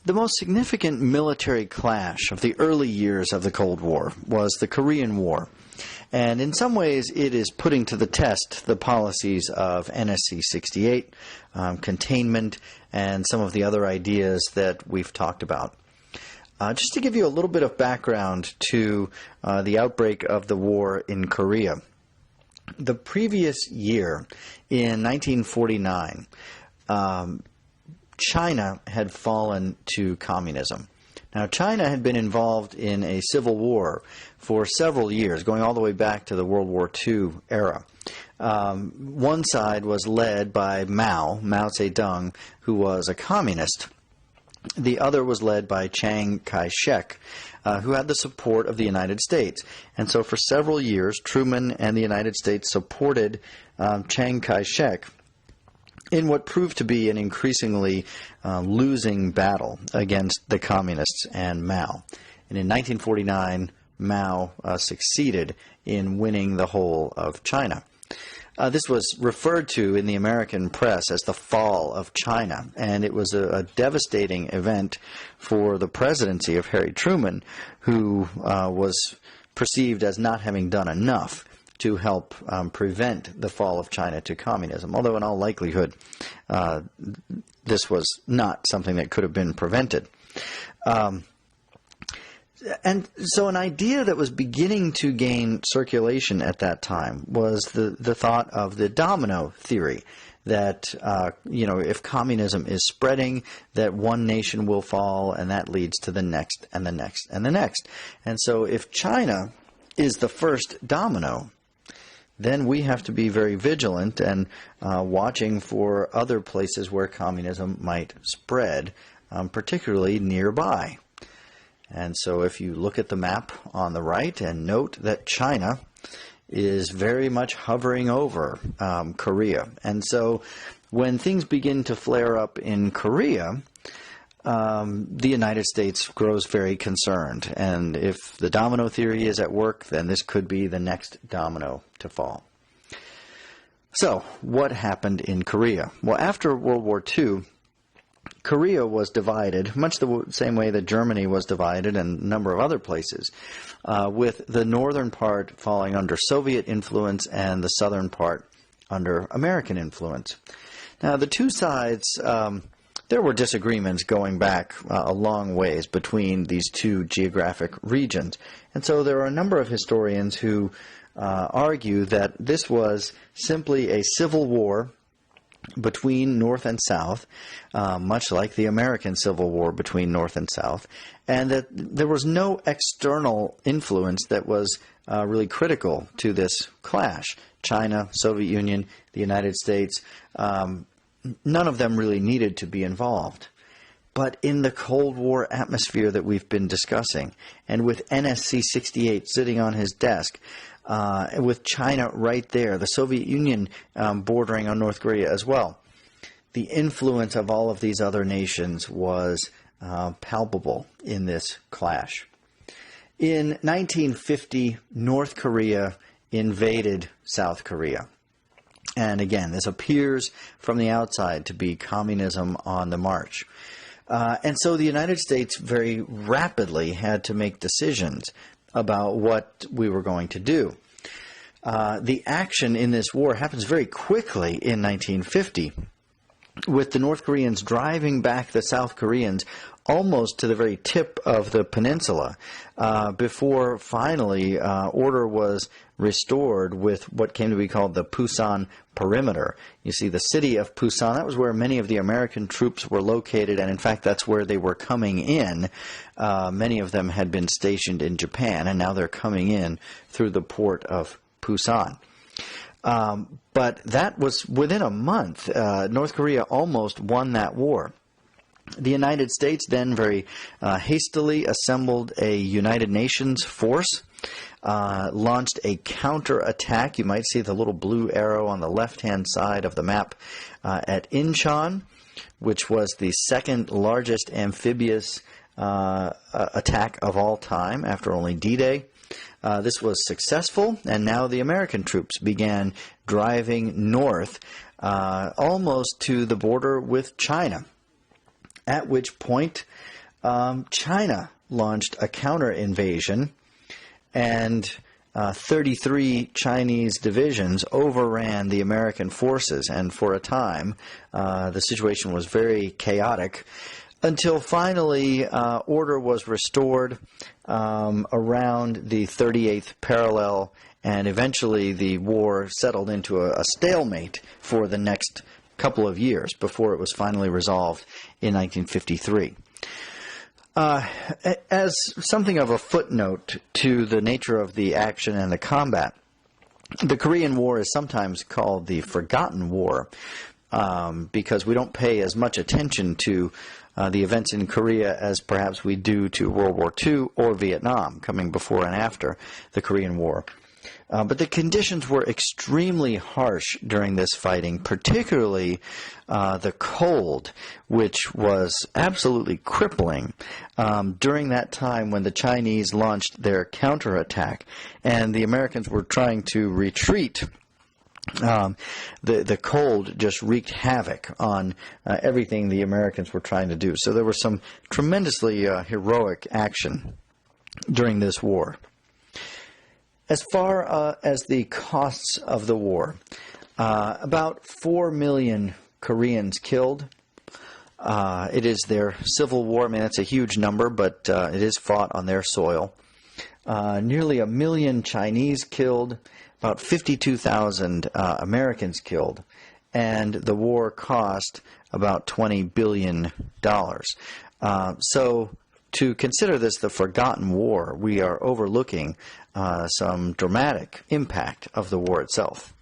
The most significant military clash of the early years of the Cold War was the Korean War. And in some ways, it is putting to the test the policies of NSC 68, containment, and some of the other ideas that we've talked about. Just to give you a little bit of background to the outbreak of the war in Korea. The previous year, in 1949, China had fallen to communism. Now, China had been involved in a civil war for several years, going all the way back to the World War II era. One side was led by Mao Zedong, who was a communist. The other was led by Chiang Kai-shek, who had the support of the United States. And so for several years, Truman and the United States supported Chiang Kai-shek in what proved to be an increasingly losing battle against the communists and Mao. And in 1949, Mao succeeded in winning the whole of China. This was referred to in the American press as the fall of China, and it was a devastating event for the presidency of Harry Truman, who was perceived as not having done enough to help prevent the fall of China to communism, although in all likelihood this was not something that could have been prevented. And so an idea that was beginning to gain circulation at that time was the thought of the domino theory, that if communism is spreading, that one nation will fall, and that leads to the next and the next and the next. And so if China is the first domino, then we have to be very vigilant and watching for other places where communism might spread, particularly nearby. And so if you look at the map on the right and note that China is very much hovering over Korea. And so when things begin to flare up in Korea, the United States grows very concerned. And if the domino theory is at work, then this could be the next domino to fall. So what happened in Korea? Well, after World War II, Korea was divided, much the same way that Germany was divided and a number of other places, with the northern part falling under Soviet influence and the southern part under American influence. Now, the two sides, there were disagreements going back a long ways between these two geographic regions. And so there are a number of historians who argue that this was simply a civil war between North and South, much like the American Civil War between North and South, and that there was no external influence that was really critical to this clash. China, Soviet Union, the United States, none of them really needed to be involved. But in the Cold War atmosphere that we've been discussing, and with NSC 68 sitting on his desk, with China right there, the Soviet Union bordering on North Korea as well, the influence of all of these other nations was palpable in this clash. In 1950, North Korea invaded South Korea. And again, this appears from the outside to be communism on the march. And so the United States very rapidly had to make decisions about what we were going to do. The action in this war happens very quickly in 1950, with the North Koreans driving back the South Koreans almost to the very tip of the peninsula, before finally order was restored with what came to be called the Pusan perimeter. You see, the city of Pusan, that was where many of the American troops were located, and in fact that's where they were coming in. Many of them had been stationed in Japan, and now they're coming in through the port of Pusan. But that was within a month. North Korea almost won that war. The United States then very hastily assembled a United Nations force, launched a counterattack. You might see the little blue arrow on the left-hand side of the map at Incheon, which was the second largest amphibious attack of all time after only D-Day. This was successful, and now the American troops began driving north almost to the border with China, at which point China launched a counter-invasion, and 33 Chinese divisions overran the American forces, and for a time the situation was very chaotic until finally order was restored around the 38th parallel, and eventually the war settled into a stalemate for the next couple of years before it was finally resolved in 1953. As something of a footnote to the nature of the action and the combat, the Korean War is sometimes called the Forgotten War because we don't pay as much attention to the events in Korea as perhaps we do to World War II or Vietnam, coming before and after the Korean War. But the conditions were extremely harsh during this fighting, particularly the cold, which was absolutely crippling during that time when the Chinese launched their counterattack and the Americans were trying to retreat. The cold just wreaked havoc on everything the Americans were trying to do. So there was some tremendously heroic action during this war. As far as the costs of the war, about 4 million Koreans killed. It is their civil war. I mean, that's a huge number, but it is fought on their soil. Nearly 1 million Chinese killed, about 52,000 Americans killed, and the war cost about $20 billion. So to consider this the forgotten war, we are overlooking some dramatic impact of the war itself.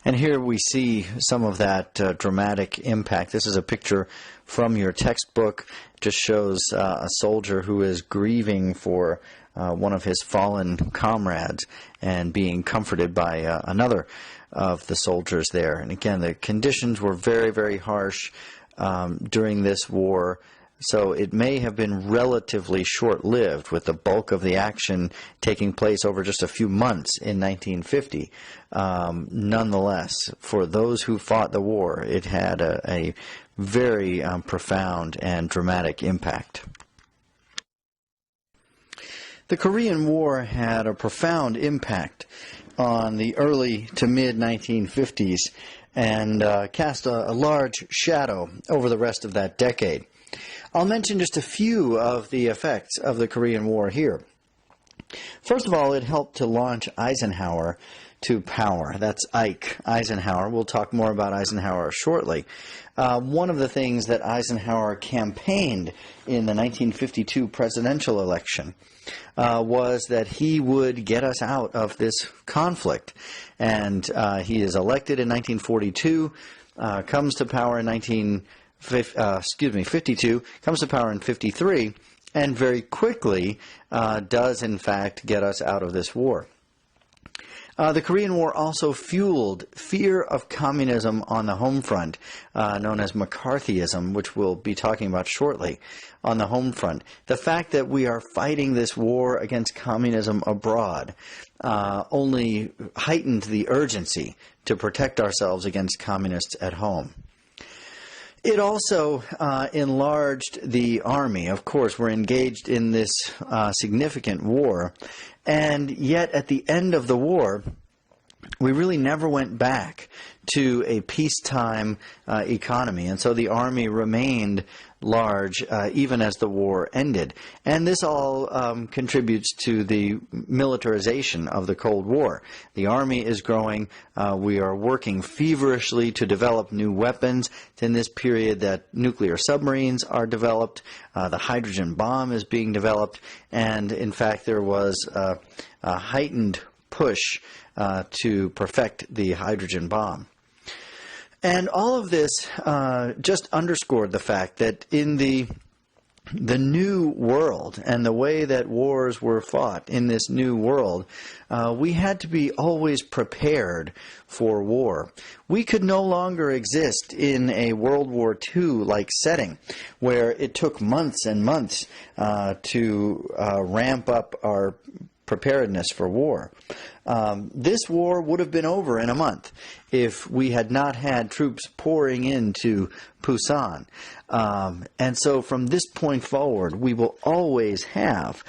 And here we see some of that dramatic impact. This is a picture from your textbook. It just shows a soldier who is grieving for one of his fallen comrades and being comforted by another of the soldiers there. And again, the conditions were very, very harsh during this war. So it may have been relatively short-lived, with the bulk of the action taking place over just a few months in 1950. Nonetheless, for those who fought the war, it had a very profound and dramatic impact. The Korean War had a profound impact on the early to mid-1950s and cast a large shadow over the rest of that decade. I'll mention just a few of the effects of the Korean War here. First of all, it helped to launch Eisenhower to power. That's Ike Eisenhower. We'll talk more about Eisenhower shortly. One of the things that Eisenhower campaigned in the 1952 presidential election was that he would get us out of this conflict. And he is elected in 1942, comes to power in 52, comes to power in 53, and very quickly does in fact get us out of this war. The Korean War also fueled fear of communism on the home front, known as McCarthyism, which we'll be talking about shortly on the home front. The fact that we are fighting this war against communism abroad only heightened the urgency to protect ourselves against communists at home. It also enlarged the army. Of course, we're engaged in this significant war, and yet at the end of the war, we really never went back to a peacetime economy, and so the army remained large even as the war ended. And this all contributes to the militarization of the Cold War. The army is growing. We are working feverishly to develop new weapons. It's in this period that nuclear submarines are developed. The hydrogen bomb is being developed. And in fact, there was a heightened push to perfect the hydrogen bomb. And all of this just underscored the fact that in the new world and the way that wars were fought in this new world, we had to be always prepared for war. We could no longer exist in a World War II-like setting where it took months and months to ramp up our preparedness for war. This war would have been over in a month if we had not had troops pouring into Pusan. And so from this point forward, we will always have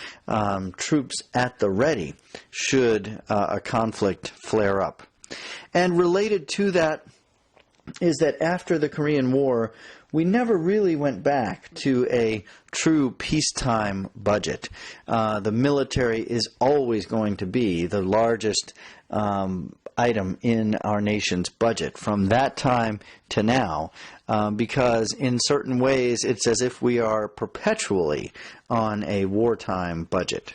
troops at the ready should a conflict flare up. And related to that is that after the Korean War, we never really went back to a true peacetime budget. The military is always going to be the largest item in our nation's budget from that time to now, because in certain ways it's as if we are perpetually on a wartime budget.